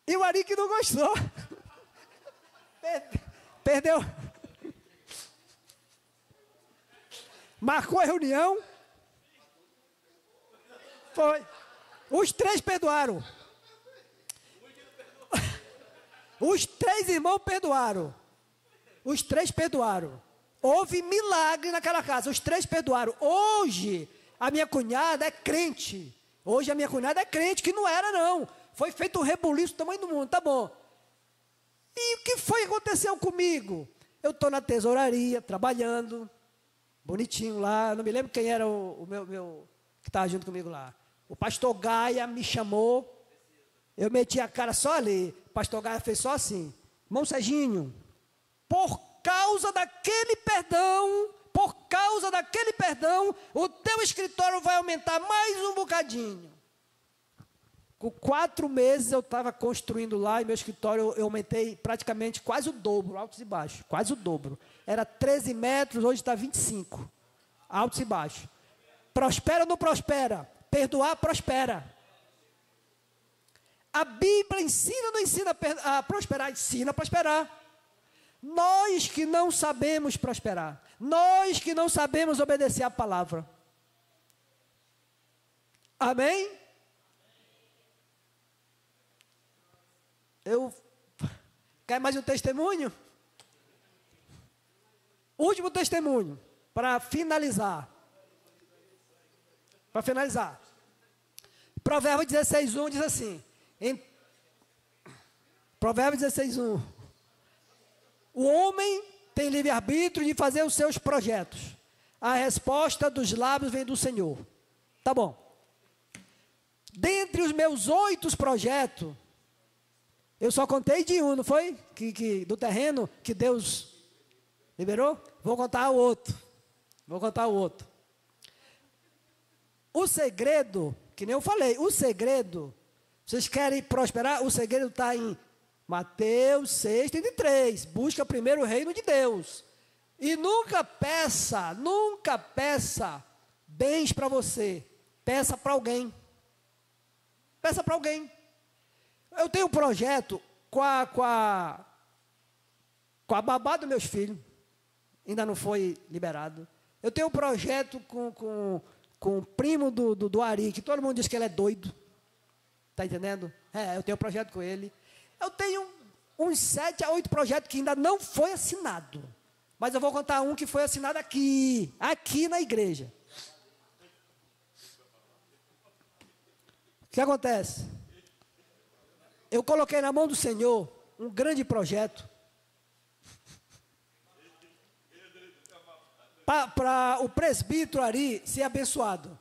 E o Ari que não gostou. Perdeu. Marcou a reunião. Foi. Os 3 perdoaram. Os 3 irmãos perdoaram. Houve milagre naquela casa. Os 3 perdoaram. Hoje, a minha cunhada é crente. Que não era não. Foi feito um rebuliço do tamanho do mundo. Tá bom. E o que foi que aconteceu comigo? Eu estou na tesouraria, trabalhando. Bonitinho lá. Não me lembro quem era o meu que estava junto comigo lá. O pastor Gaia me chamou. Eu meti a cara só ali. O pastor Gaia fez só assim. Irmão Serginho, por causa daquele perdão, o teu escritório vai aumentar mais um bocadinho. Com 4 meses eu estava construindo lá e meu escritório eu aumentei praticamente quase o dobro, altos e baixos, quase o dobro. Era 13 metros, hoje está 25, altos e baixos. Prospera ou não prospera? Perdoar, prospera. A Bíblia ensina ou não ensina a prosperar? Ensina a prosperar. Nós que não sabemos prosperar, nós que não sabemos obedecer a palavra. Amém? Quer mais um testemunho? Último testemunho, para finalizar. Provérbios 16:1 diz assim, Provérbios 16:1, o homem tem livre-arbítrio de fazer os seus projetos. A resposta dos lábios vem do Senhor. Tá bom. Dentre os meus 8 projetos, eu só contei de um, não foi? Do terreno que Deus liberou? Vou contar o outro. O segredo, que nem eu falei, vocês querem prosperar? O segredo está em Mateus 6:33. Busca primeiro o reino de Deus. E nunca peça bens para você. Peça para alguém. Eu tenho um projeto com a babá dos meus filhos. Ainda não foi liberado. Eu tenho um projeto com o primo do Ari, que todo mundo diz que ele é doido. Está entendendo? Eu tenho um projeto com ele. Eu tenho uns 7 a 8 projetos que ainda não foi assinado. Mas eu vou contar um que foi assinado aqui na igreja. O que acontece? Eu coloquei na mão do Senhor um grande projeto para o presbítero Ari ser abençoado.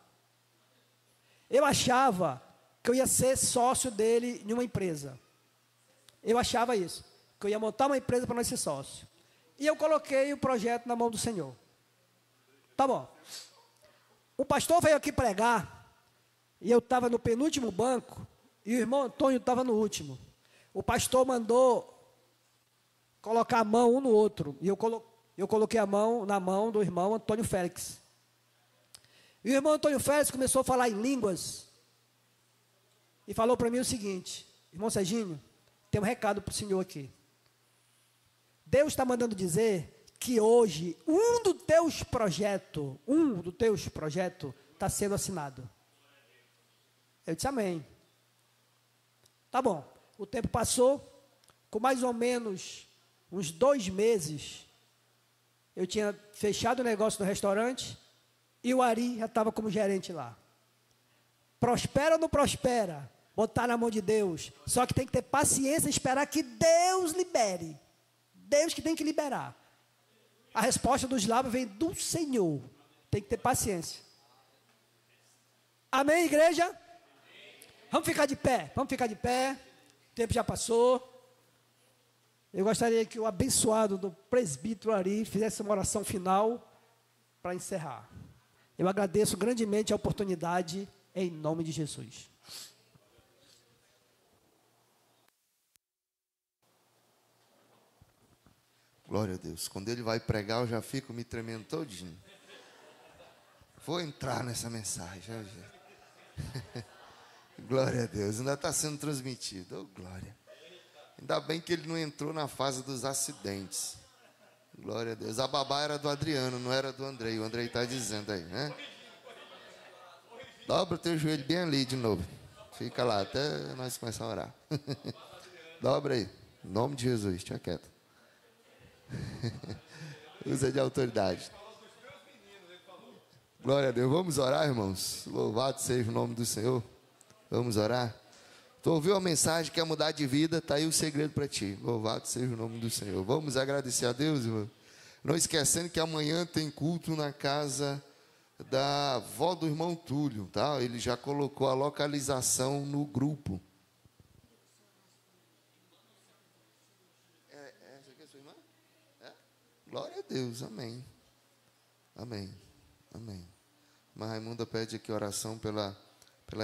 Eu achava que eu ia ser sócio dele em uma empresa. Eu achava isso, que eu ia montar uma empresa para nós ser sócio. E eu coloquei o projeto na mão do Senhor. Tá bom. O pastor veio aqui pregar, e eu estava no penúltimo banco, e o irmão Antônio estava no último. O pastor mandou colocar a mão um no outro, e eu coloquei a mão na mão do irmão Antônio Félix. E o irmão Antônio Félix começou a falar em línguas, e falou para mim o seguinte: irmão Serginho, tem um recado para o senhor aqui. Deus está mandando dizer que hoje um dos teus projetos está sendo assinado. Eu disse amém. Tá bom. O tempo passou, com mais ou menos uns 2 meses, eu tinha fechado o negócio no restaurante e o Ari já estava como gerente lá. Prospera ou não prospera? Botar na mão de Deus. Só que tem que ter paciência e esperar que Deus libere. Deus que tem que liberar. A resposta dos lábios vem do Senhor. Tem que ter paciência. Amém, igreja? Vamos ficar de pé. O tempo já passou. Eu gostaria que o abençoado do presbítero Ari fizesse uma oração final para encerrar. Eu agradeço grandemente a oportunidade em nome de Jesus. Glória a Deus. Quando ele vai pregar, eu já fico me tremendo todinho. Vou entrar nessa mensagem. Glória a Deus. Ainda está sendo transmitido. Oh, glória. Ainda bem que ele não entrou na fase dos acidentes. Glória a Deus. A babá era do Adriano, não era do Andrei. O Andrei está dizendo aí, né? Dobra o teu joelho bem ali de novo. Fica lá até nós começar a orar. Dobra aí. Em nome de Jesus. Tinha quieto. Usa de autoridade. Glória a Deus. Vamos orar, irmãos. Louvado seja o nome do Senhor. Vamos orar. Tu ouviu a mensagem, quer mudar de vida? Está aí o segredo para ti. Louvado seja o nome do Senhor. Vamos agradecer a Deus, irmão. Não esquecendo que amanhã tem culto na casa da avó do irmão Túlio, tá? Ele já colocou a localização no grupo. Essa aqui é sua irmã? É? Deus, amém. Amém, amém. Mas Raimunda pede aqui oração pela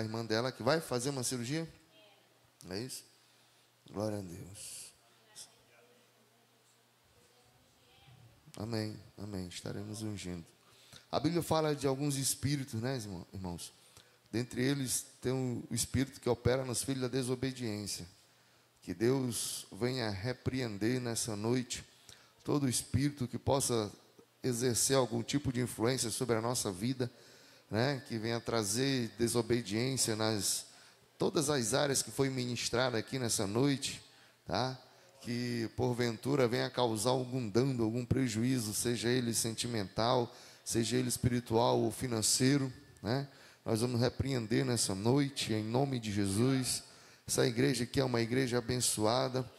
irmã dela, que vai fazer uma cirurgia. É isso? Glória a Deus. Amém, amém. Estaremos ungindo. A Bíblia fala de alguns espíritos, né, irmãos? Dentre eles tem o espírito que opera nos filhos da desobediência. Que Deus venha repreender nessa noite todo espírito que possa exercer algum tipo de influência sobre a nossa vida, né? Que venha trazer desobediência nas todas as áreas que foi ministrada aqui nessa noite, tá? Que porventura venha causar algum dano, algum prejuízo, seja ele sentimental, seja ele espiritual ou financeiro, né? Nós vamos repreender nessa noite, em nome de Jesus. Essa igreja aqui é uma igreja abençoada,